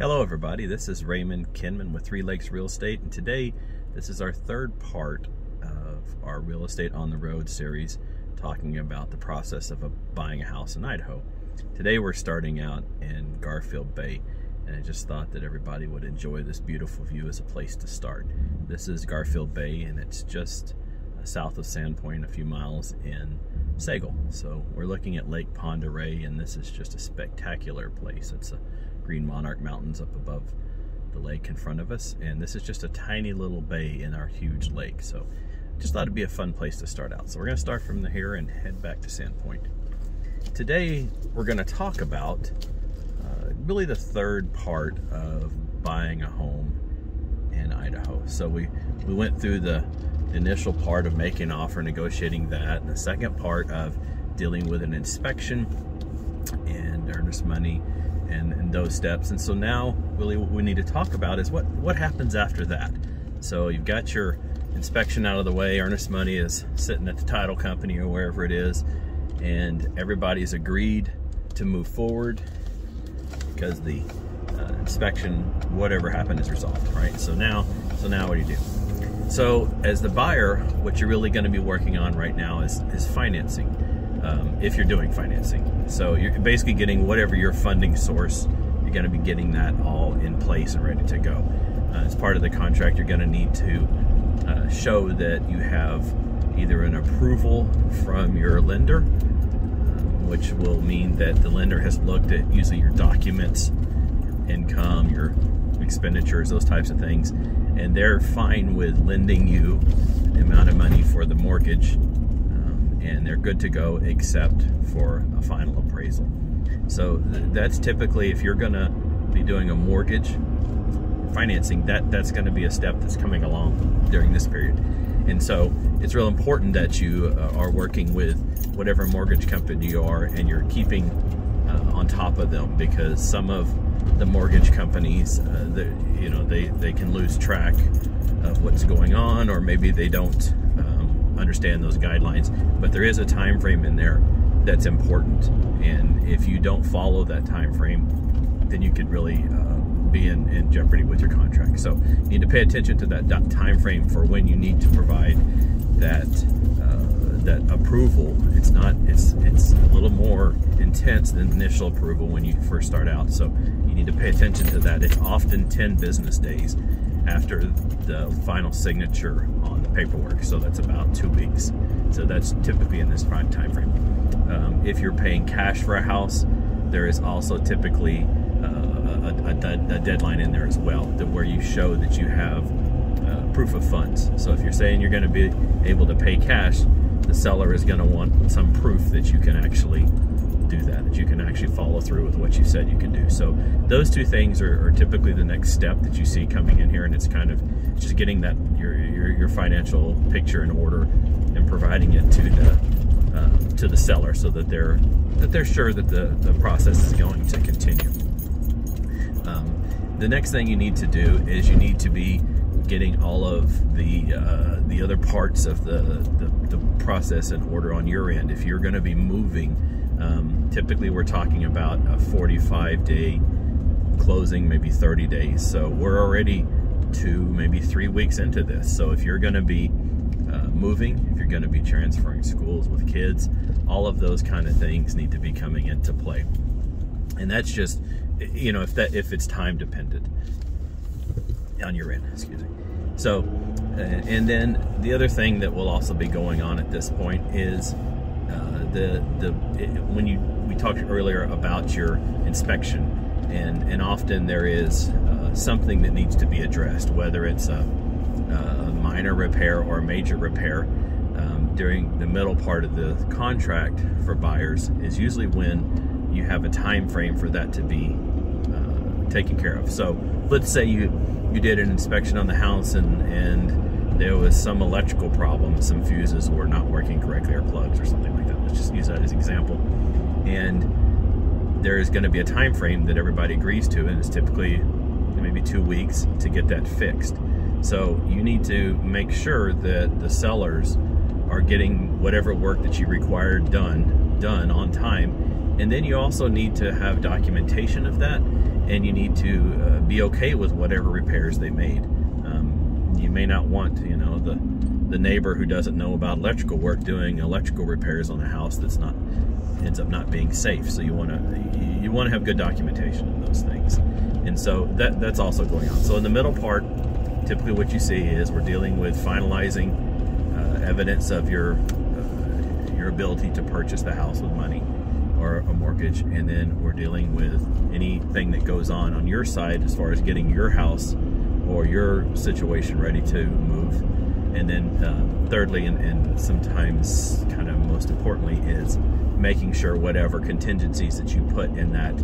Hello everybody, this is Raymond Kinman with Three Lakes Real Estate, and today this is our third part of our Real Estate on the Road series, talking about the process of buying a house in Idaho. Today we're starting out in Garfield Bay, and I just thought that everybody would enjoy this beautiful view as a place to start. This is Garfield Bay, and it's just south of Sandpoint, a few miles in Sagal. So we're looking at Lake Pend Oreille, and this is just a spectacular place. It's a Green Monarch Mountains up above the lake in front of us, and this is just a tiny little bay in our huge lake. So just thought it'd be a fun place to start out. So we're going to start from here and head back to Sandpoint. Today we're going to talk about really the third part of buying a home in Idaho. So we went through the initial part of making an offer, negotiating that, and the second part of dealing with an inspection and earnest money and those steps. And so now really what we need to talk about is what happens after that. So you've got your inspection out of the way, earnest money is sitting at the title company or wherever it is, and everybody's agreed to move forward because the inspection, whatever happened, is resolved, right? So now what do you do? So as the buyer, what you're really going to be working on right now is financing, if you're doing financing. So you're basically getting whatever your funding source, you're going to be getting that all in place and ready to go. As part of the contract, you're going to need to show that you have either an approval from your lender, which will mean that the lender has looked at usually your documents, income, your expenditures, those types of things, and they're fine with lending you the amount of money for the mortgage, and they're good to go except for a final appraisal. So that's typically, if you're gonna be doing a mortgage financing, that's gonna be a step that's coming along during this period. And so it's real important that you are working with whatever mortgage company you are, and you're keeping on top of them, because some of the mortgage companies, they can lose track of what's going on, or maybe they don't understand those guidelines. But there is a time frame in there that's important, and if you don't follow that time frame, then you could really be in jeopardy with your contract. So you need to pay attention to that time frame for when you need to provide that that approval. It's a little more intense than initial approval when you first start out. So you need to pay attention to that. It's often 10 business days after the final signature on the paperwork. So that's about 2 weeks. So that's typically in this prime time frame. If you're paying cash for a house, there is also typically a deadline in there as well, where you show that you have proof of funds. So if you're saying you're going to be able to pay cash, the seller is going to want some proof that you can actually do that you can actually follow through with what you said you can do. So those two things are typically the next step that you see coming in here, and it's kind of just getting that your financial picture in order and providing it to the seller, so that they're sure that the process is going to continue. The next thing you need to do is you need to be getting all of the other parts of the process in order on your end. If you're going to be moving, typically we're talking about a 45-day closing, maybe 30 days. So we're already 2, maybe 3 weeks into this. So if you're going to be moving, if you're going to be transferring schools with kids, all of those kind of things need to be coming into play. And that's just, if it's time dependent on your end, excuse me. So, and then the other thing that will also be going on at this point is we talked earlier about your inspection, and often there is something that needs to be addressed, whether it's a minor repair or a major repair. During the middle part of the contract for buyers is usually when you have a time frame for that to be taken care of. So let's say you did an inspection on the house, and there was some electrical problem, some fuses were not working correctly, or plugs or something like that. Let's just use that as an example. And there is going to be a time frame that everybody agrees to, and it's typically maybe 2 weeks to get that fixed. So you need to make sure that the sellers are getting whatever work that you required done on time. And then you also need to have documentation of that, and you need to be okay with whatever repairs they made. You may not want, you know, the neighbor who doesn't know about electrical work doing electrical repairs on a house that's ends up not being safe. So you want to have good documentation of those things, and so that's also going on. So in the middle part, typically what you see is we're dealing with finalizing evidence of your ability to purchase the house with money or a mortgage, and then we're dealing with anything that goes on your side as far as getting your house or your situation ready to move. And then thirdly, and sometimes kind of most importantly, is making sure whatever contingencies that you put in that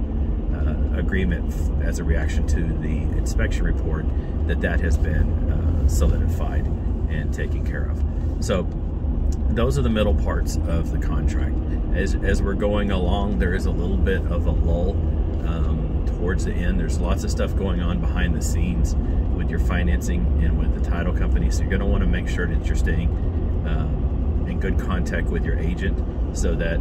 agreement as a reaction to the inspection report, that has been solidified and taken care of. So those are the middle parts of the contract. As we're going along, there is a little bit of a lull towards the end. There's lots of stuff going on behind the scenes with your financing and with the title company, so you're going to want to make sure that you're staying in good contact with your agent, so that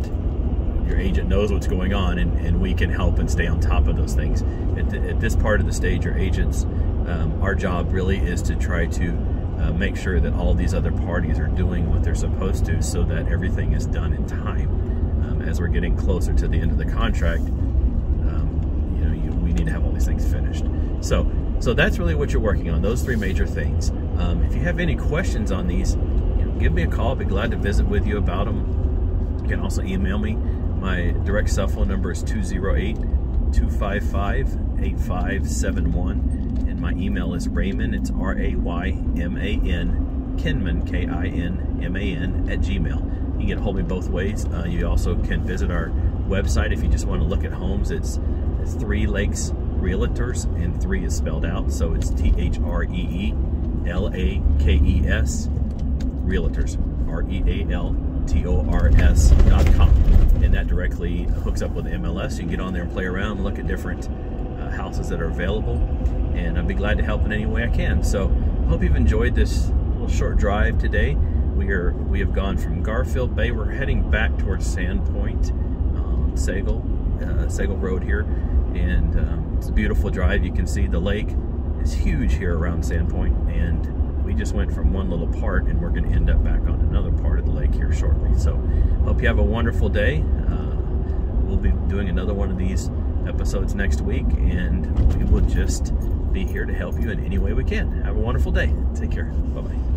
your agent knows what's going on, and we can help and stay on top of those things. At this part of the stage, your agents, our job really is to try to make sure that all these other parties are doing what they're supposed to, so that everything is done in time. As we're getting closer to the end of the contract, we need to have all these things finished. So that's really what you're working on, those three major things. If you have any questions on these, give me a call. I'll be glad to visit with you about them. You can also email me. My direct cell phone number is 208-255-8571, and my email is Raymond, it's R-A-Y-M-A-N, Kinman, K-I-N-M-A-N, @gmail. You can get a hold of me both ways. You also can visit our website if you just want to look at homes. It's 3 Lakes Realtors, and 3 is spelled out, so it's THREELAKES Realtors, REALTORS.com, and that directly hooks up with the MLS. You can get on there and play around and look at different houses that are available, and I'd be glad to help in any way I can. So I hope you've enjoyed this little short drive today. We have gone from Garfield Bay. We're heading back towards Sandpoint, Sagal Road here, and it's a beautiful drive. You can see the lake is huge here around Sandpoint, and we just went from one little part, and we're going to end up back on another part of the lake here shortly. So hope you have a wonderful day. We'll be doing another one of these episodes next week, and we will just be here to help you in any way we can. Have a wonderful day. Take care. Bye-bye.